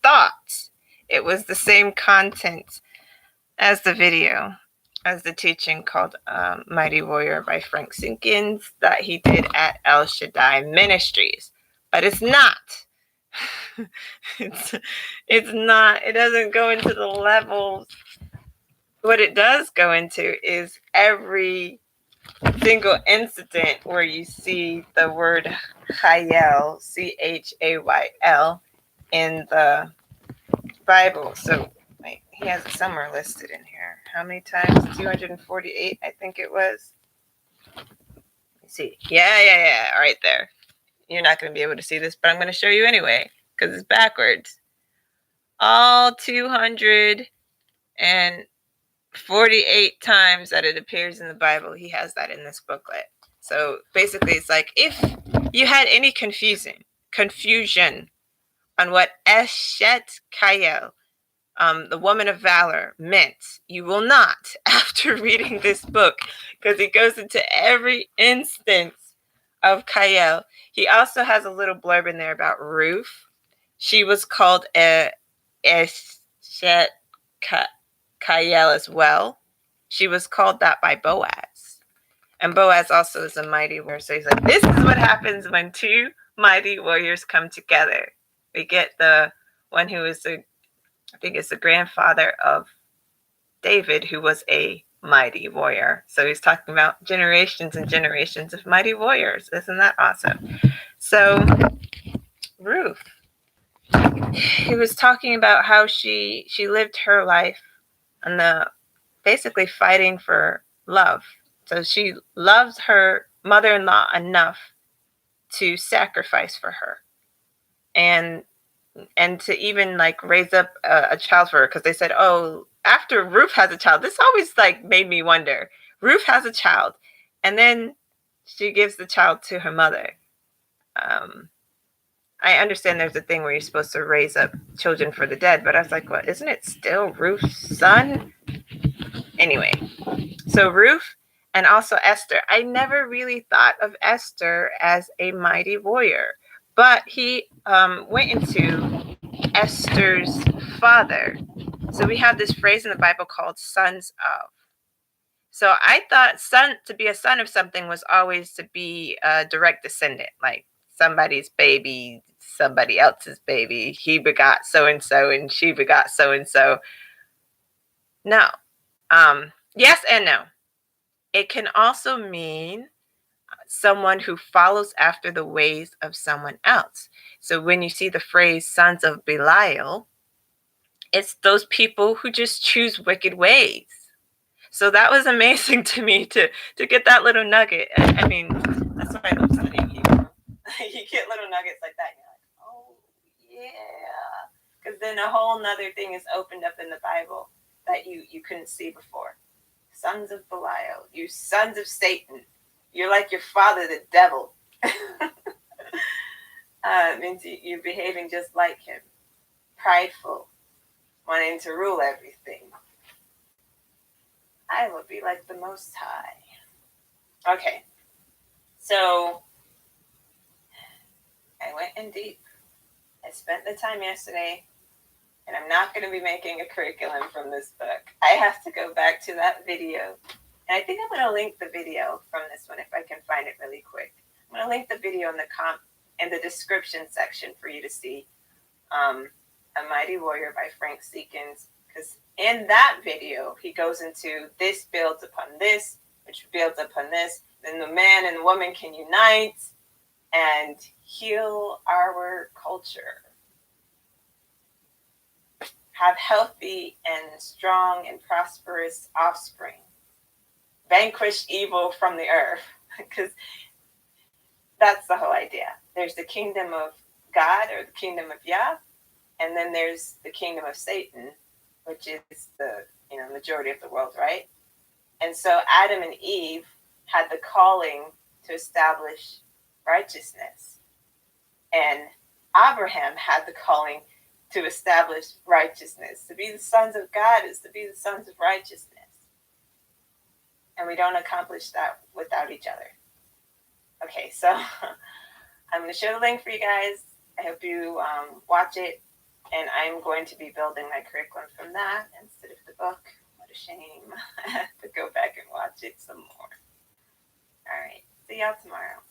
thought it was the same content as the video, as the teaching called Mighty Warrior by Frank Sinkins that he did at El Shaddai Ministries. But it's not. it's not. It doesn't go into the levels. What it does go into is every single incident where you see the word Chayil, Chayl, in the Bible. So wait, he has it somewhere listed in here. How many times? 248, I think it was. Let's see. Yeah. Right there. You're not going to be able to see this, but I'm going to show you anyway because it's backwards. All 248 times that it appears in the Bible, he has that in this booklet. So basically, it's like if you had any confusion on what Eshet Chayil, the woman of valor, meant, you will not after reading this book, because he goes into every instance of Chayil. He also has a little blurb in there about Ruth. She was called Eshet Chayil as well. She was called that by Boaz. And Boaz also is a mighty warrior. So he's like, this is what happens when two mighty warriors come together. We get the one who is I think it's the grandfather of David, who was a mighty warrior. So he's talking about generations and generations of mighty warriors. Isn't that awesome? So Ruth, he was talking about how she lived her life and the basically fighting for love. So she loves her mother-in-law enough to sacrifice for her, and to even like raise up a child for her, because they said, oh, after Ruth has a child, this always like made me wonder. Ruth has a child, and then she gives the child to her mother. I understand there's a thing where you're supposed to raise up children for the dead, but I was like, well, isn't it still Ruth's son? Anyway, so Ruth and also Esther. I never really thought of Esther as a mighty warrior, but he went into Esther's father. So we have this phrase in the Bible called sons of. So I thought to be a son of something was always to be a direct descendant, like somebody's baby, somebody else's baby. He begot so and so, and she begot so and so. No. Yes and no. It can also mean someone who follows after the ways of someone else. So when you see the phrase sons of Belial, it's those people who just choose wicked ways. So that was amazing to me to get that little nugget. I mean, that's why I love studying Hebrew. You get little nuggets like that, and you're like, oh, yeah. Because then a whole nother thing is opened up in the Bible that you couldn't see before. Sons of Belial, you sons of Satan. You're like your father, the devil. It means you're behaving just like him. Prideful, wanting to rule everything. I will be like the Most High. Okay, so I went in deep. I spent the time yesterday, and I'm not going to be making a curriculum from this book. I have to go back to that video. And I think I'm going to link the video from this one if I can find it really quick. I'm going to link the video in the description section for you to see. A Mighty Warrior by Frank Sinkins. Because in that video, he goes into this builds upon this, which builds upon this. Then the man and the woman can unite and heal our culture. Have healthy and strong and prosperous offspring. Vanquish evil from the earth. Because that's the whole idea. There's the kingdom of God, or the kingdom of Yah, and then there's the kingdom of Satan, which is the majority of the world, right? And so Adam and Eve had the calling to establish righteousness, and Abraham had the calling to establish righteousness. To be the sons of God is to be the sons of righteousness. And we don't accomplish that without each other. Okay, so I'm going to show the link for you guys. I hope you watch it. And I'm going to be building my curriculum from that instead of the book. What a shame. I have to go back and watch it some more. All right. See y'all tomorrow.